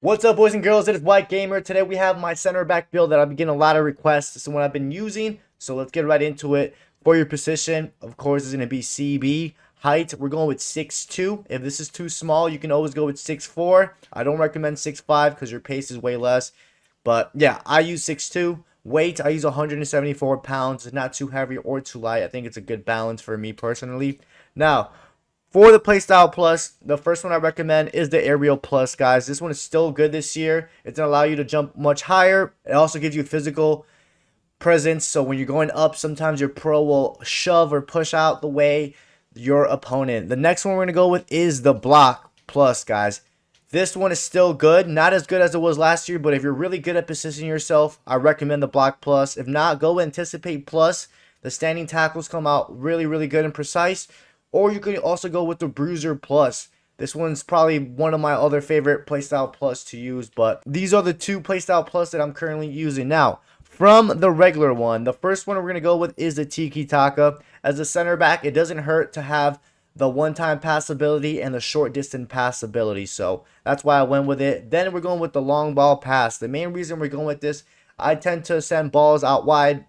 What's up, boys and girls? It is White Gamer. Today we have my center back build that I've been getting a lot of requests. This is what I've been using, so let's get right into it. For your position, of course, is going to be CB. Height, we're going with 6'2". If this is too small, you can always go with 6'4". I don't recommend 6'5" because your pace is way less. But yeah, I use 6'2". Weight, I use 174 pounds. It's not too heavy or too light. I think it's a good balance for me personally. Now, for the Playstyle Plus, the first one I recommend is the Aerial Plus, guys. This one is still good this year. It's going to allow you to jump much higher. It also gives you physical presence. So when you're going up, sometimes your pro will shove or push out the way your opponent. The next one we're going to go with is the Block Plus, guys. This one is still good. Not as good as it was last year, but if you're really good at positioning yourself, I recommend the Block Plus. If not, go Anticipate Plus. The standing tackles come out really, really good and precise. Or you could also go with the Bruiser Plus. This one's probably one of my other favorite Playstyle Plus to use. But these are the two Playstyle Plus that I'm currently using. Now, from the regular one, the first one we're going to go with is the Tiki Taka. As a center back, it doesn't hurt to have the one-time pass ability and the short distance pass ability. So that's why I went with it. Then we're going with the long ball pass. The main reason we're going with this, I tend to send balls out wide,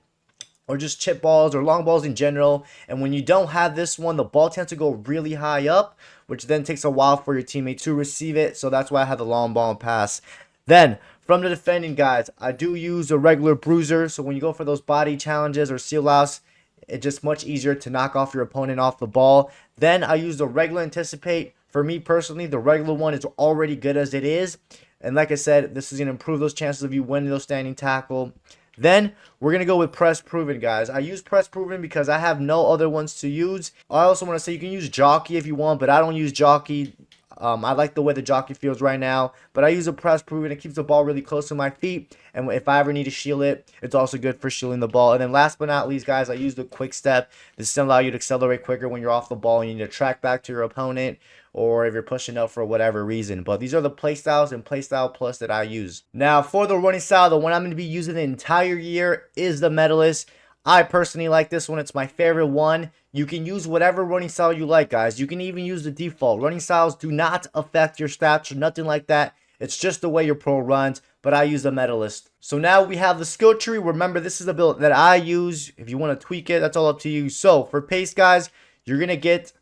or just chip balls or long balls in general. And when you don't have this one, the ball tends to go really high up, which then takes a while for your teammate to receive it. So that's why I have the long ball and pass. Then from the defending guys, I do use a regular bruiser. So when you go for those body challenges or seal outs, it's just much easier to knock off your opponent off the ball. Then I use the regular Anticipate. For me personally, the regular one is already good as it is. And like I said, this is going to improve those chances of you winning those standing tackle. Then we're going to go with Press Proven, guys. I use Press Proven because I have no other ones to use. I also want to say you can use Jockey if you want, but I don't use Jockey. I like the way the Jockey feels right now, but I use a Press Proven. It keeps the ball really close to my feet, and if I ever need to shield it, it's also good for shielding the ball. And then last but not least, guys, I use the Quick Step. This is going to allow you to accelerate quicker when you're off the ball and you need to track back to your opponent, or if you're pushing up for whatever reason. But these are the playstyles and Playstyle Plus that I use. Now, for the running style, the one I'm going to be using the entire year is the Medalist. I personally like this one. It's my favorite one. You can use whatever running style you like, guys. You can even use the default. Running styles do not affect your stats or nothing like that. It's just the way your pro runs, but I use the Medalist. So now we have the skill tree. Remember, this is the build that I use. If you want to tweak it, that's all up to you. So for pace, guys, you're going to get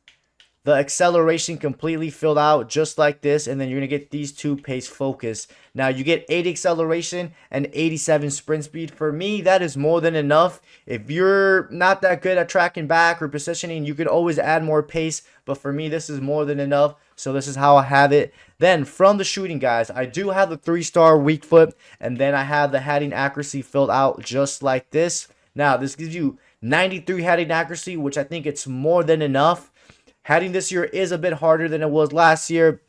the acceleration completely filled out just like this, and then you're going to get these two pace focus. Now you get 80 acceleration and 87 sprint speed. For me, that is more than enough. If you're not that good at tracking back or positioning, you could always add more pace, but for me, this is more than enough. So this is how I have it. Then from the shooting, guys, I do have the 3-star weak foot, and then I have the heading accuracy filled out just like this. Now this gives you 93 heading accuracy, which I think it's more than enough. Heading this year is a bit harder than it was last year,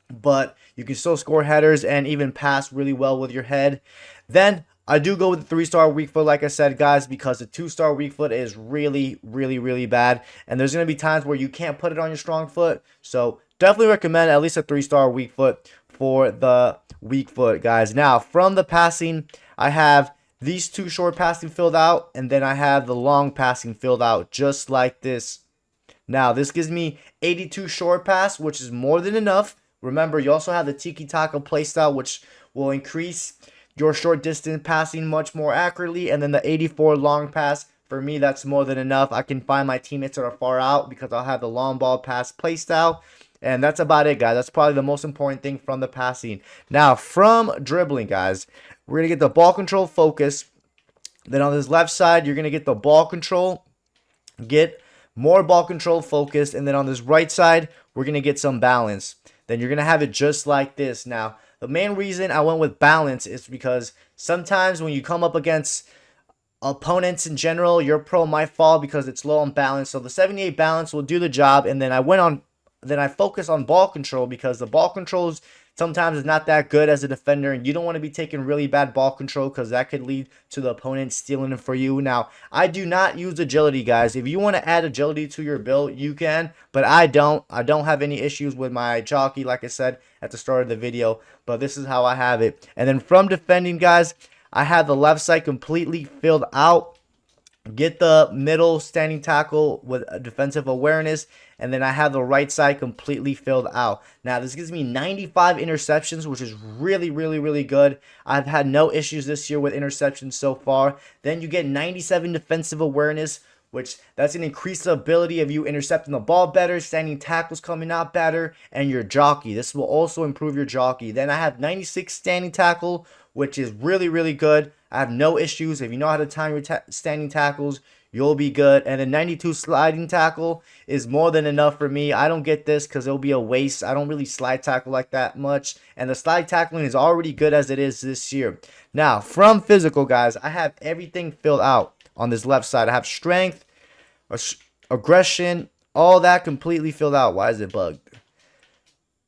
but you can still score headers and even pass really well with your head. Then I do go with the 3-star weak foot, like I said, guys, because the 2-star weak foot is really, really, really bad. And there's going to be times where you can't put it on your strong foot. So definitely recommend at least a 3-star weak foot for the weak foot, guys. Now, from the passing, I have these two short passing filled out, and then I have the long passing filled out just like this. Now, this gives me 82 short pass, which is more than enough. Remember, you also have the Tiki Taka playstyle, which will increase your short distance passing much more accurately. And then the 84 long pass, for me, that's more than enough. I can find my teammates that are far out because I'll have the long ball pass playstyle. And that's about it, guys. That's probably the most important thing from the passing. Now, from dribbling, guys, we're going to get the ball control focus. Then on this left side, you're going to get the ball control, get more ball control focused, and then on this right side, we're going to get some balance. Then you're going to have it just like this. Now, the main reason I went with balance is because sometimes when you come up against opponents in general, your pro might fall because it's low on balance. So the 78 balance will do the job, and then I focus on ball control because the ball controls sometimes is not that good as a defender, and you don't want to be taking really bad ball control because that could lead to the opponent stealing it for you. Now, I do not use agility, guys. If you want to add agility to your build, you can, but I don't. I don't have any issues with my jockey, like I said at the start of the video, but this is how I have it. And then from defending, guys, I have the left side completely filled out. get the middle standing tackle with a defensive awareness, and then I have the right side completely filled out. Now this gives me 95 interceptions, which is really, really, really good. I've had no issues this year with interceptions so far. Then you get 97 defensive awareness, which that's going to increase the ability of you intercepting the ball better, standing tackles coming out better, and your jockey. This will also improve your jockey. Then I have 96 standing tackle, which is really, really good. I have no issues. If you know how to time your standing tackles, you'll be good. And then 92 sliding tackle is more than enough for me. I don't get this because it'll be a waste. I don't really slide tackle like that much. And the slide tackling is already good as it is this year. Now, from physical, guys, I have everything filled out on this left side. I have strength, aggression, all that completely filled out. Why is it bugged?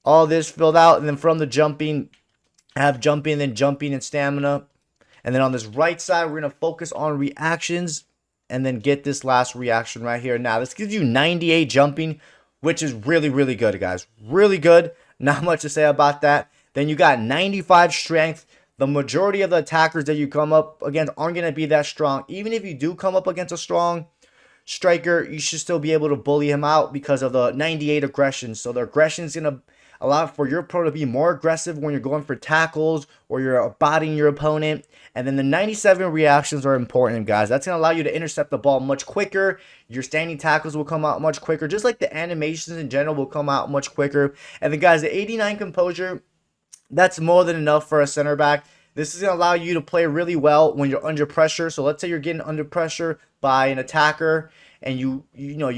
All this filled out. And then from the jumping, I have jumping, then jumping and stamina. And then on this right side, we're going to focus on reactions and then get this last reaction right here. Now, this gives you 98 jumping, which is really, really good, guys. Really good. Not much to say about that. Then you got 95 strength. The majority of the attackers that you come up against aren't going to be that strong. Even if you do come up against a strong striker, you should still be able to bully him out because of the 98 aggression. So the aggression is going to allow for your pro to be more aggressive when you're going for tackles or you're bodying your opponent. And then the 97 reactions are important, guys. That's going to allow you to intercept the ball much quicker. Your standing tackles will come out much quicker. Just like the animations in general will come out much quicker. And then, guys, the 89 composure, that's more than enough for a center back. This is going to allow you to play really well when you're under pressure. So let's say you're getting under pressure by an attacker and you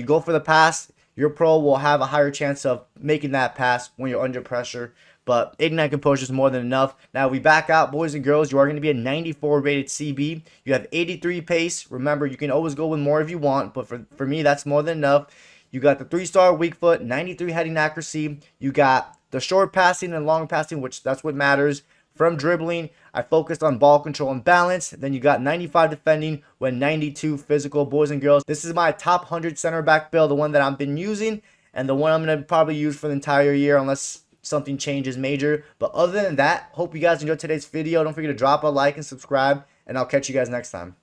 go for the pass. Your pro will have a higher chance of making that pass when you're under pressure. But 89 composure is more than enough. Now we back out, boys and girls. You are going to be a 94 rated CB. You have 83 pace. Remember, you can always go with more if you want. But for me, that's more than enough. You got the 3-star weak foot, 93 heading accuracy. You got the short passing and long passing, which that's what matters. From dribbling, I focused on ball control and balance. Then you got 95 defending with 92 physical, boys and girls. This is my top 100 center back build, the one that I've been using, and the one I'm going to probably use for the entire year unless something changes major. But other than that, hope you guys enjoyed today's video. Don't forget to drop a like and subscribe, and I'll catch you guys next time.